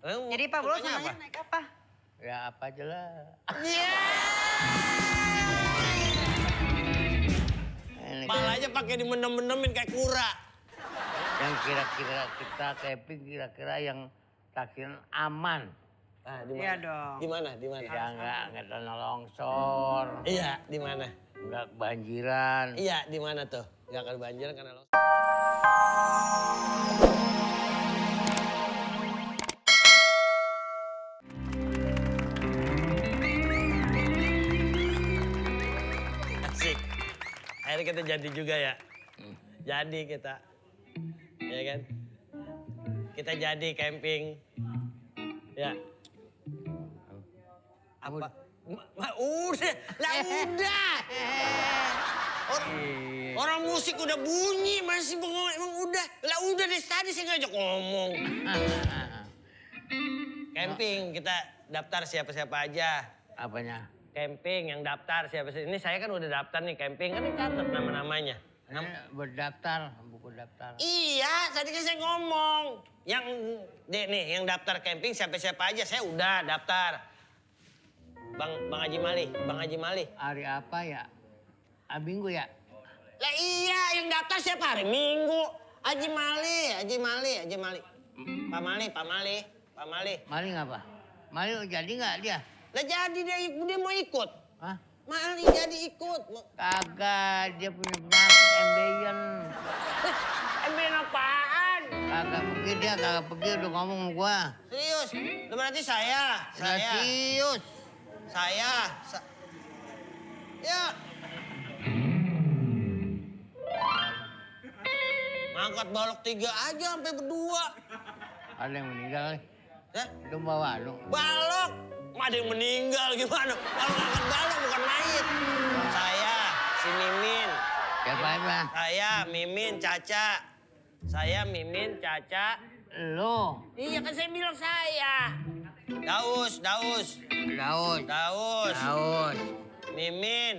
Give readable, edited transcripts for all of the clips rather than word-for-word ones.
Jadi Pak Bolo senangnya naik apa? Ya apa aja lah. Palanya pakai dimendem-mendemin kayak kura. Yang kira-kira kita camping kira-kira yang takiran aman. Ah, di Iya mana? dong. Di mana? Di mana? Ya nggak tanah longsor, Iya, di mana? nggak kebanjiran. Iya, di mana tuh? Gak akan banjir karena lo. Asik. Akhirnya kita jadi juga ya. Jadi kita. Ya kan? Kita jadi camping. Ya. Apa? Udah, lah udah. Orang musik udah bunyi masih bengong emang udah. Lah udah dari tadi saya ngajak ngomong. Camping kita daftar siapa-siapa aja. Apanya? Camping yang daftar siapa-siapa. Ini saya kan udah daftar nih camping kan dicatat nama-namanya. Berdaftar, buku daftar. Iya, tadi kan saya ngomong. Yang daftar camping siapa-siapa aja saya udah daftar. Bang Haji Mali. Hari apa ya? Minggu ya? Lah iya, yang daftar siapa hari Minggu? Haji Mali. Pak Mali. Mali ngapa? Mali jadi nggak dia? Lah jadi dia mau ikut. Hah? Mali jadi ikut. Kagak, dia punya penyakit embeien. Emben apaan? Kagak pergi udah ngomong sama gua. Serius? Itu berarti saya. Serius. Ya. Angkat balok 3 aja sampai berdua. Ada yang meninggal nih. Hah? Itu bawa lu. Balok? Ada yang meninggal gimana? Kalau angkat balok bukan mayit. Saya, si Mimin. Siapa? Saya, Mimin, Caca. Lu. Iya kan saya bilang saya. Daus. Mimin.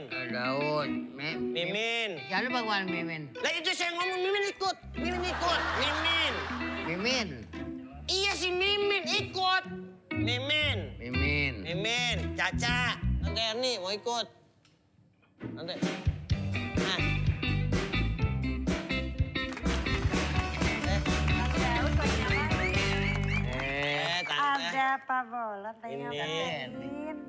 Mimin. Jangan lupa gua Mimin. Lah itu saya ngomong Mimin ikut. Mimin. Iya si Mimin ikut. Mimin. Caca. Nanti Erni mau ikut. Nanti. Nah. Tante. Ada Pak Bolo tadi Ini. ngapain?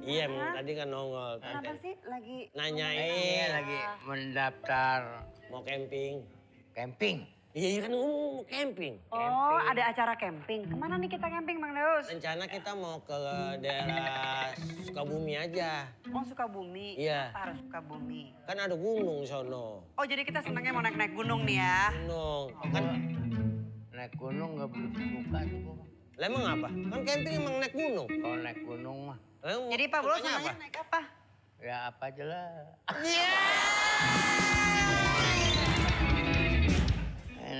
Iya, tadi kan nongol. Kenapa sih lagi? Nanyain Lagi mendaftar mau camping. camping. Iya kan mau camping. Oh, ada acara camping. Kemana nih kita camping, Bang Daus? Rencana kita mau ke daerah Sukabumi aja. Oh, Sukabumi. Iya. Kenapa harus Sukabumi? Kan ada gunung sono. Oh, jadi kita senangnya mau naik-naik gunung nih ya? Gunung. Kan Naik gunung nggak begitu suka sih gua. lah emang apa? Kan camping emang naik gunung. Kalau naik gunung mah, Jadi Pak Bolo sukanya senangnya naik apa? ya apa aja lah.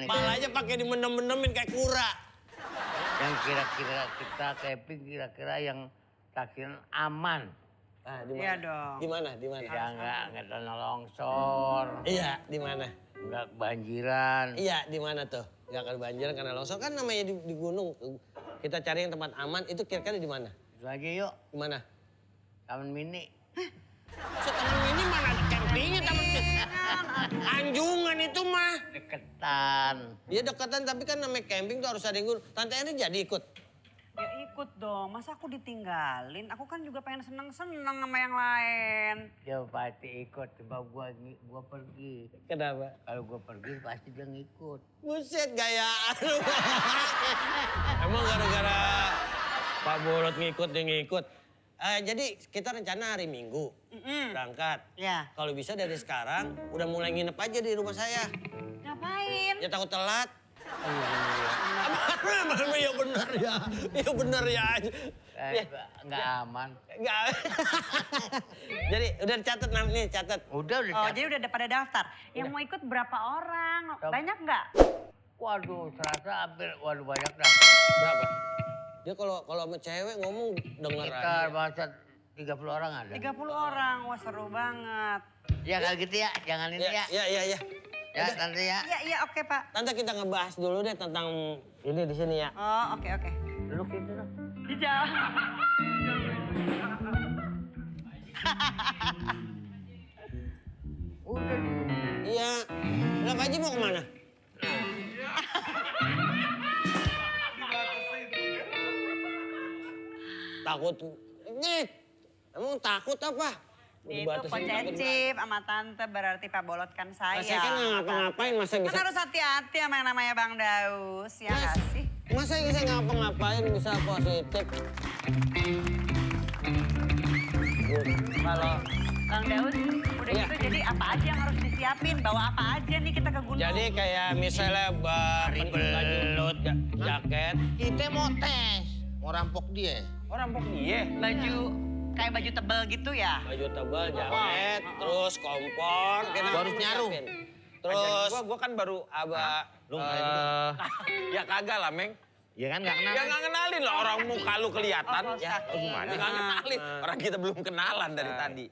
Palanya pakai dimendem-mendemin kayak kura. Yang kira-kira kita camping kira-kira yang takiran aman. Ah, di Iya mana? dong. Di mana? Di mana? Ya nggak tanah longsor, Iya, di mana? nggak kebanjiran. Iya, di mana tuh? Gak akan banjir karena longsor kan namanya di gunung. Kita cari yang tempat aman itu kira-kira di mana? Itu aja yuk, Di mana? Taman Mini. Taman Mini mana campingnya Taman Mini? Anjungan itu mah. Deketan. Iya dekatan tapi kan namanya camping tuh harus ada yang gunung. Tante Eni jadi ikut. Ya ikut dong, masa aku ditinggalin? Aku kan juga pengen seneng-seneng sama yang lain. Dia pasti ikut, coba gua pergi. Kenapa? Kalau gua pergi pasti dia ngikut. Buset gayaan lu. Emang gara-gara Pak Bolot ngikut dia ngikut. Jadi kita rencana hari Minggu berangkat. Ya. Kalau bisa dari sekarang udah mulai nginep aja di rumah saya. Ngapain? Ya takut telat. Iya bener ya. Iya bener ya. Nggak aman. Enggak. Jadi udah catat nih, catat. Udah Oh, catat. jadi udah pada daftar. Yang mau ikut berapa orang? Banyak nggak? Waduh, serasa hampir, banyak dah. Berapa? Dia kalau sama cewek ngomong denger Sekitar aja. bahasa 30 orang ada. 30 orang, wah seru banget. Ya kalau gitu ya, jangan ini ya. Iya. Ya, tante ya. Iya, oke Pak. Tante kita ngebahas dulu deh tentang ini di sini ya. Oh, oke. Duduk situ dong. jauh. Udah. Iya. Lah Pak Haji mau kemana? Takut. Nih. Emang takut apa? Itu Dibatasin takut pocecip sama tante berarti Pak Bolot kan saya. Saya kan nggak ngapa-ngapain, masa Kan bisa... harus hati-hati sama yang namanya Bang Daus, ya nggak sih? Masa bisa ngapa-ngapain bisa positif? Kalau Bang Daus, udah Iya. gitu jadi apa aja yang harus disiapin? Bawa apa aja nih kita ke gunung? jadi kayak misalnya baju, jaket. Kita mau tes, mau rampok dia. Oh rampok dia. Baju, kayak baju tebel gitu ya? Baju tebal, jaket, terus kompor. Kita Harus nyaruh. Terus gua kan baru Lu nggak ya kagak lah, Meng. Ya kan nggak kenal. Ya nggak kenalin loh orang muka lu kelihatan. Oh, Ya gimana? nggak kenalin. Orang kita belum kenalan dari tadi.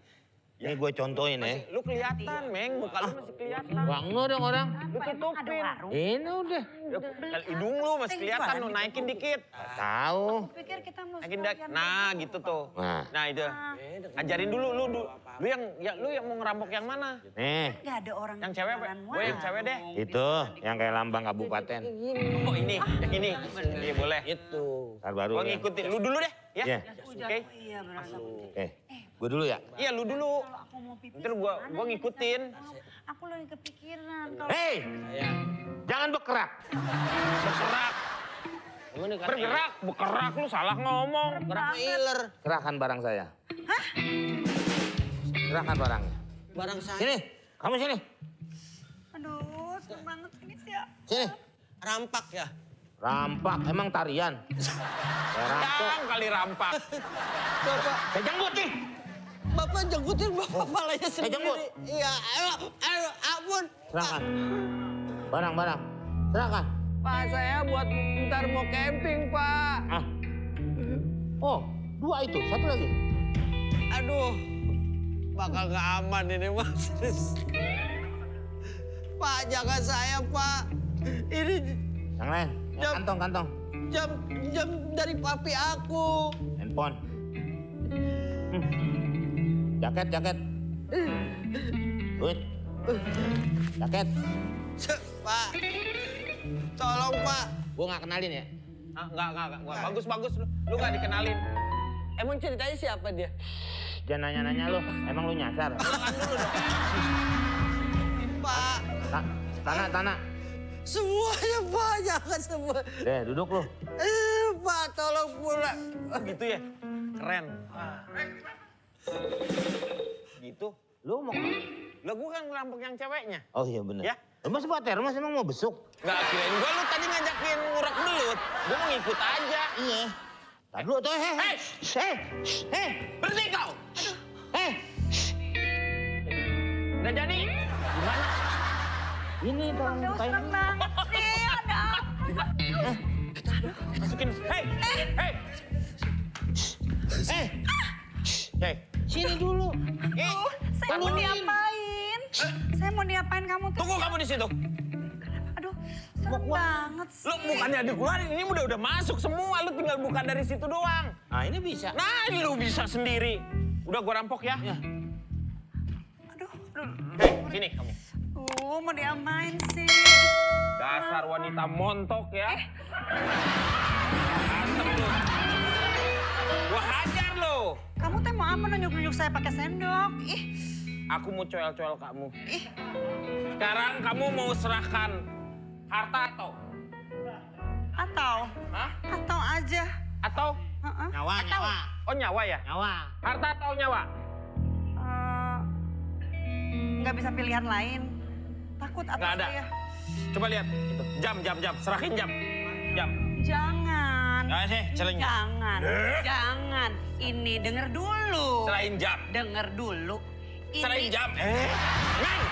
Ini gue contohin ya. Lu kelihatan, Meng. Muka lu masih kelihatan. Bangno dong orang. Lu tutupin. Ini udah. Hidung lu masih kelihatan, lu naikin dikit. Tahu. Pikir kita mau Naikin nah gitu tuh. Nah. Itu. Ajarin dulu lu lu yang mau ngerampok yang mana? Nih, Gak ada orang Yang cewek apa? jualan Gue yang cewek deh. itu yang kayak lambang kabupaten. Oh ini, yang ini. Iya boleh. Itu. Ntar baru Gua ya. ngikutin. Lu dulu deh, ya. Iya. Oke. Iya berasa. Oke, gue dulu ya. Iya, lu dulu. Kalau aku mau pipis, Ntar gua ngikutin. aku lagi kepikiran. Kalau Hei, jangan bergerak. Bergerak. Bergerak, bergerak lu salah ngomong. Gerak iler. Serahkan barang saya. Hah? Serahkan barangnya. Barang saya. Sini, kamu sini. aduh, serem banget ini sih ya. Sini. Rampak ya. Rampak, emang tarian. Kayak rampok. Yang kali rampak. Bapak, Kayak jenggot nih. Bapak jengkutin Bapak palanya sendiri. jenggut. Iya, ampun. Serahkan. Barang-barang. Serahkan. Pak, saya buat ntar mau camping, Pak. Ah. Oh, 2 itu. Satu lagi. Aduh, bakal gak aman ini, Mas. Pak, jaga saya, Pak. Ini Yang lain. Kantong. jam dari papi aku. Handphone. Jaket. Duit. Jaket. Pak, tolong, Pak. Gue nggak kenalin ya. Enggak. Bagus. Lu gak dikenalin. Emang ceritanya siapa dia? Jangan nanya-nanya lu. Emang lu nyasar? Pak, Tanah. semuanya, Pak. Jangan semua. Deh, duduk lu. Pak, tolong pulang. Oh, gitu ya? Keren. Gitu. Lu mau kemana? Lah gua kan ngerampok yang ceweknya. Oh iya bener. Ya? Lu masih buat termos emang mau besuk? Nggak kirain gua lu tadi ngajakin ngurak belut. Gua mau ngikut aja. Iya. Tadi dulu tuh, Berhenti kau! Udah jadi? Gimana? Ini tolong Aduh, kain. serem banget sih, ada. Masukin. Hei! Sini dulu. Saya mau diapain? Saya mau diapain kamu tuh? Tunggu kamu di situ. Aduh, serem banget sih. Lu bukannya dikeluarin, ini udah masuk semua. Lu tinggal buka dari situ doang. Nah ini bisa. Nah, lu bisa sendiri. Udah gua rampok ya. Aduh. Sini kamu. Mau diapain sih? Dasar wanita montok ya. Asem lu. Gua hajar lu. Kamu teh mau apa nunjuk-nunjuk saya pakai sendok? Ih, Aku mau coel-coel kamu. ih. Sekarang kamu mau serahkan harta atau? Hah? Atau aja. Atau? Heeh. Nyawa. Oh nyawa ya? Nyawa. Harta atau nyawa? Nggak bisa pilihan lain. Takut atau Nggak ada. saya? Coba lihat itu. Jam. Serahin jam. Jangan. Nah sih, celengnya. Jangan. Ini denger dulu. Serahin jam. Denger dulu. Serahin jam. Neng!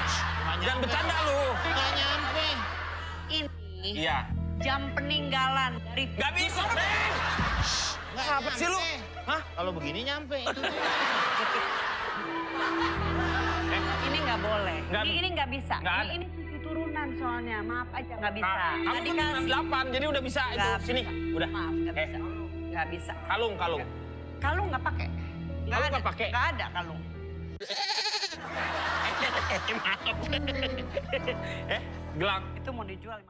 Jangan bercanda lu. Nggak nyampe. Ini Iya. jam peninggalan dari Gak bisa, Neng! Nggak Apa sih lu? nyampe. Hah? Kalau begini nyampe. ini nggak boleh. Nggak- Ini nggak bisa. nggak ada. Ini cucu turunan soalnya. Maaf aja nggak bisa. Kamu Nggak kan 8, jadi udah bisa itu. Nggak Sini, bisa. udah. Maaf, nggak bisa. Nggak bisa. Kalung. Kalung nggak pakai. Kalung nggak pakai? Nggak ada kalung. Gelang. Itu mau dijual.